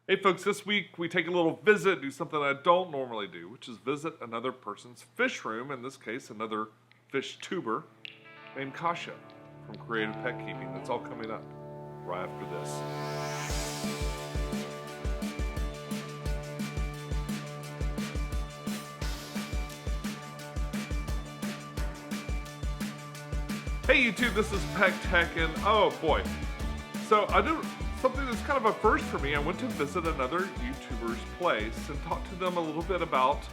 Hey folks, this week we take a little visit, do something I don't normally do, which is visit another person's fish room, in this case another fish tuber named Kasha from Creative Pet Keeping. That's all coming up right after this. Hey YouTube, this is Pecktec, and oh boy, so I do something that's kind of a first for me. I went to visit another YouTuber's place and talk to them a little bit about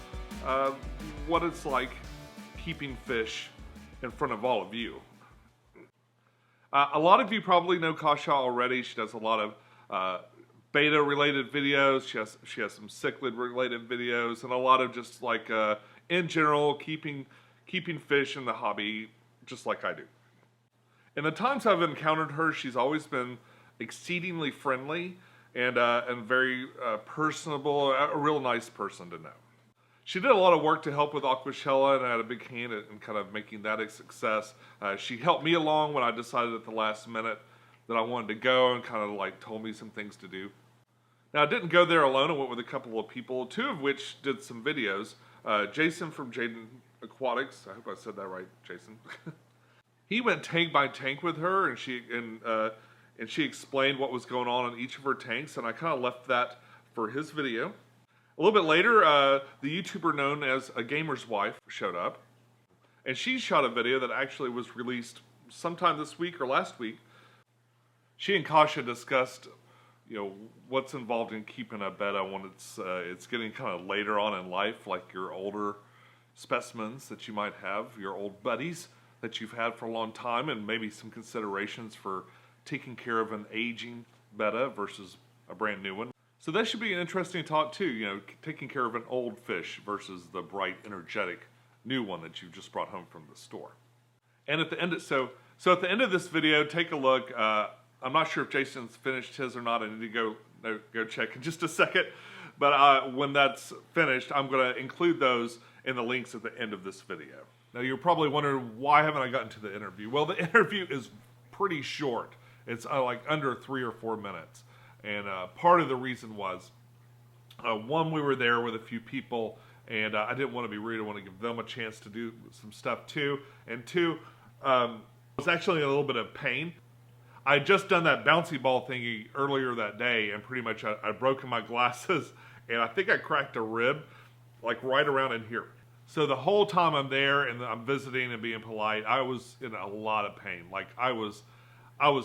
what it's like keeping fish in front of all of you. A lot of you probably know Kasha already. She does a lot of beta related videos. She has some cichlid related videos and a lot of just like in general keeping fish in the hobby just like I do. In the times I've encountered her, she's always been exceedingly friendly and very personable, a real nice person to know. She did a lot of work to help with Aquashella and I had a big hand in kind of making that a success. She helped me along when I decided at the last minute that I wanted to go and kind of like told me some things to do. Now I didn't go there alone, I went with a couple of people, two of which did some videos. Jason from Jaden Aquatics, I hope I said that right, Jason. He went tank by tank with her and she explained what was going on in each of her tanks, and I kind of left that for his video. A little bit later, the YouTuber known as A Gamer's Wife showed up, and she shot a video that actually was released sometime this week or last week. She and Kasha discussed, you know, what's involved in keeping a betta when it's getting kind of later on in life, like your older specimens that you might have, your old buddies that you've had for a long time, and maybe some considerations for taking care of an aging betta versus a brand new one. So that should be an interesting talk too, you know, taking care of an old fish versus the bright, energetic new one that you just brought home from the store. And at the end, so at the end of this video, take a look. I'm not sure if Jason's finished his or not. I need to go check in just a second. But when that's finished, I'm going to include those in the links at the end of this video. Now you're probably wondering, why haven't I gotten to the interview? Well, the interview is pretty short. It's like under 3 or 4 minutes. And part of the reason was, one, we were there with a few people, and I didn't want to be rude. I want to give them a chance to do some stuff too. And two, I was actually in a little bit of pain. I had just done that bouncy ball thingy earlier that day, and pretty much I'd broken my glasses, and I think I cracked a rib, like right around in here. So the whole time I'm there and I'm visiting and being polite, I was in a lot of pain. Like I was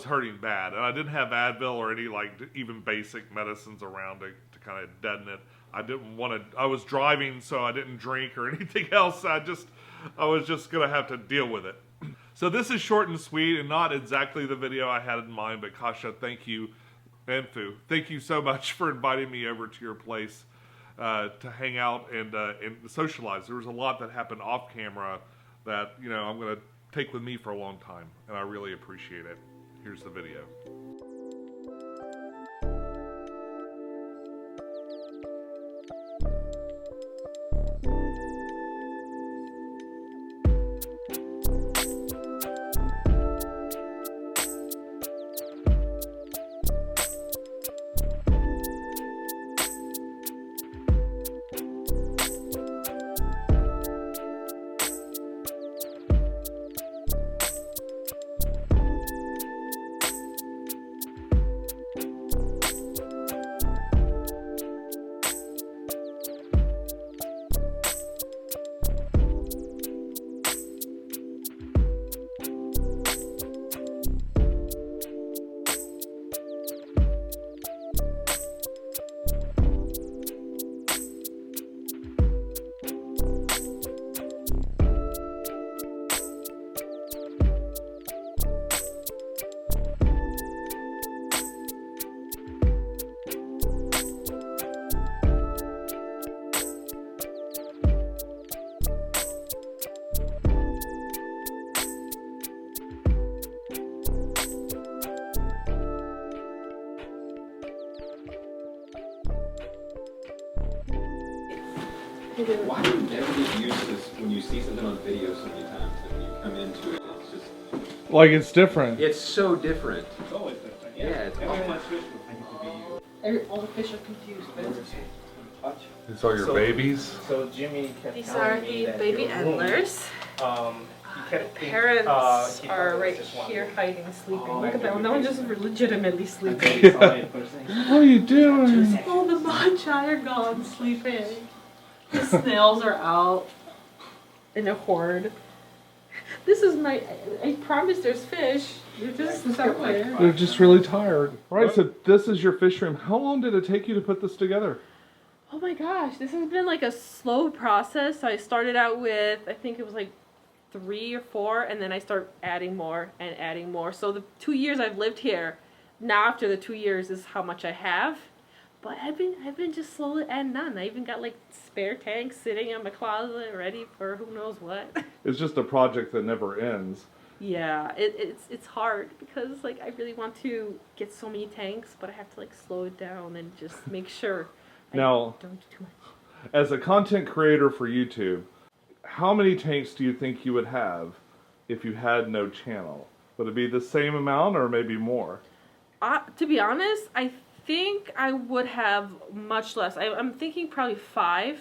hurting bad, and I didn't have Advil or any like even basic medicines around to kind of deaden it. I was driving, so I didn't drink or anything else. I was just gonna have to deal with it. So this is short and sweet and not exactly the video I had in mind, but Kasha, thank you, and Fu, thank you so much for inviting me over to your place to hang out and socialize. There was a lot that happened off camera that, you know, I'm gonna take with me for a long time, and I really appreciate it. Here's the video. Why do you never get used to this when you see something on video so many times and when you come into it? It's just Like it's different. It's so different. It's always different. Yeah, it's Every awful. fish will think to be All the fish are confused, but it's okay. These are your babies? So Jimmy kept These telling are me the that baby your room, antlers. he kept Parents he are thought it right was just one here room. hiding, sleeping. Oh, Look at that one. That one's just legitimately I sleeping. think he saw it first thing. What are you doing? All the magi are gone sleeping. The snails are out in a horde. This is my. I promise there's fish. They're just somewhere. They're just really tired. Right, so this is your fish room. How long did it take you to put this together? Oh my gosh, this has been like a slow process. I started out with, I think it was like 3 or 4, and then I start adding more and adding more. So the 2 years I've lived here, now after the 2 years is how much I have. But I've been just slowly adding on. I even got like spare tanks sitting in my closet ready for who knows what. It's just a project that never ends. Yeah, it's hard because like I really want to get so many tanks, but I have to like slow it down and just make sure Now, I don't do too much. as a content creator for YouTube, how many tanks do you think you would have if you had no channel? Would it be the same amount or maybe more? To be honest, I think I would have much less. I'm thinking probably 5.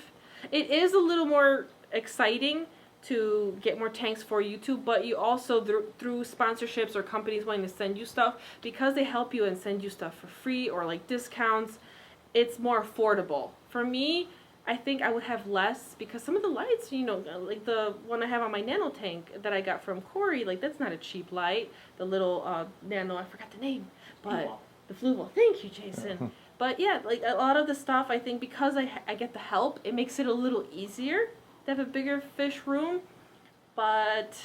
It is a little more exciting to get more tanks for YouTube, but you also, through sponsorships or companies wanting to send you stuff, because they help you and send you stuff for free or like discounts, it's more affordable. For me, I think I would have less because some of the lights, you know, like the one I have on my nano tank that I got from Corey, like that's not a cheap light. The little nano, I forgot the name, but the flue ball. Thank you, Jason. But yeah, like a lot of the stuff, I think because I get the help, it makes it a little easier to have a bigger fish room. But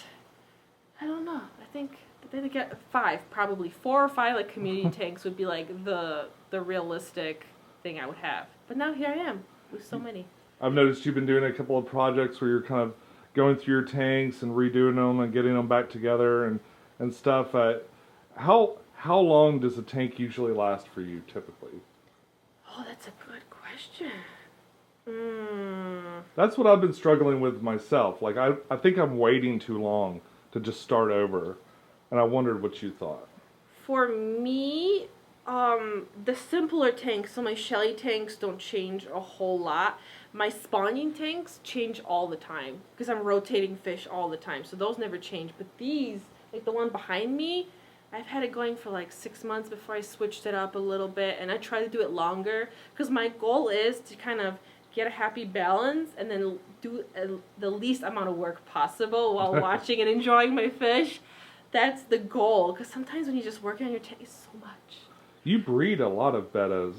I don't know. I think then I get 5, probably 4 or 5 like community tanks would be like the realistic thing I would have. But now here I am with so many. I've noticed you've been doing a couple of projects where you're kind of going through your tanks and redoing them and getting them back together and stuff. How long does a tank usually last for you typically? Oh, that's a good question. That's what I've been struggling with myself. Like I think I'm waiting too long to just start over, and I wondered what you thought. For me, the simpler tanks, so my Shelly tanks don't change a whole lot. My spawning tanks change all the time because I'm rotating fish all the time, so those never change. But these, like the one behind me, I've had it going for like 6 months before I switched it up a little bit, and I try to do it longer because my goal is to kind of get a happy balance and then do the least amount of work possible while watching and enjoying my fish. That's the goal, because sometimes when you just work on your tank, it's so much. You breed a lot of bettas.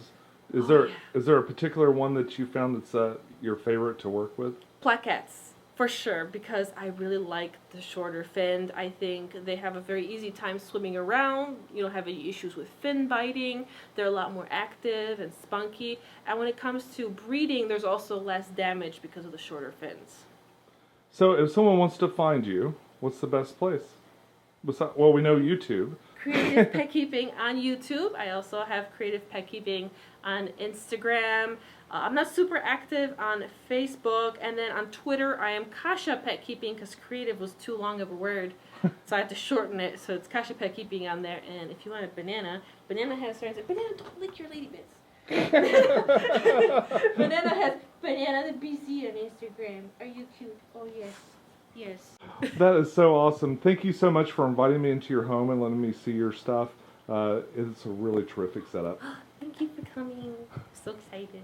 Is there a particular one that you found that's your favorite to work with? Pecktec, for sure, because I really like the shorter fin. I think they have a very easy time swimming around. You don't have any issues with fin biting. They're a lot more active and spunky. And when it comes to breeding, there's also less damage because of the shorter fins. So if someone wants to find you, what's the best place? Well, we know YouTube. Creative Pet Keeping on YouTube. I also have Creative Pet Keeping on Instagram. I'm not super active on Facebook, and then on Twitter I am Kasha Pet Keeping because creative was too long of a word, so I had to shorten it. So it's Kasha Pet Keeping on there. And if you want a banana has certain. Banana, don't lick your lady bits. Banana has Banana the BC on Instagram. Are you cute? Oh yes. Yes. That is so awesome. Thank you so much for inviting me into your home and letting me see your stuff. It's a really terrific setup. Thank you for coming. I'm so excited.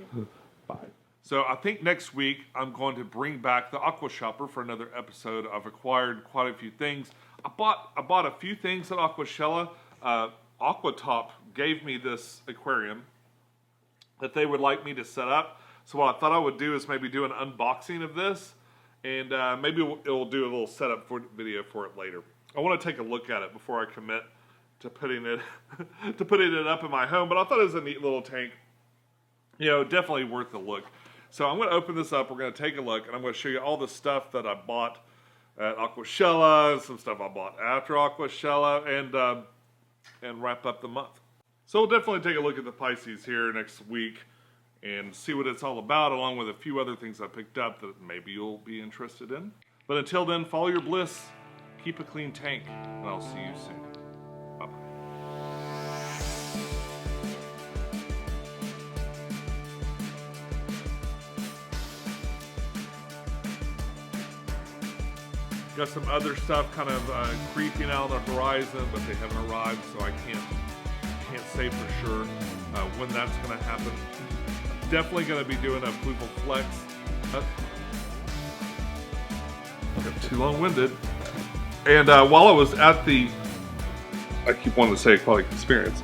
Bye. So I think next week I'm going to bring back the Aqua Shopper for another episode. I've acquired quite a few things. I bought a few things at Aquashella. Aquatop gave me this aquarium that they would like me to set up. So what I thought I would do is maybe do an unboxing of this. And maybe it'll do a little setup video for it later. I want to take a look at it before I commit to putting it up in my home. But I thought it was a neat little tank. You know, definitely worth the look. So I'm going to open this up. We're going to take a look, and I'm going to show you all the stuff that I bought at Aquashella, some stuff I bought after Aquashella, and wrap up the month. So we'll definitely take a look at the Pisces here next week and see what it's all about, along with a few other things I picked up that maybe you'll be interested in. But until then, follow your bliss, keep a clean tank, and I'll see you soon. Bye-bye. Got some other stuff kind of creeping out on the horizon, but they haven't arrived, so I can't say for sure when that's going to happen. Definitely going to be doing a Pluval Flex. Got too long-winded. And while I was at the, I keep wanting to say quality experience.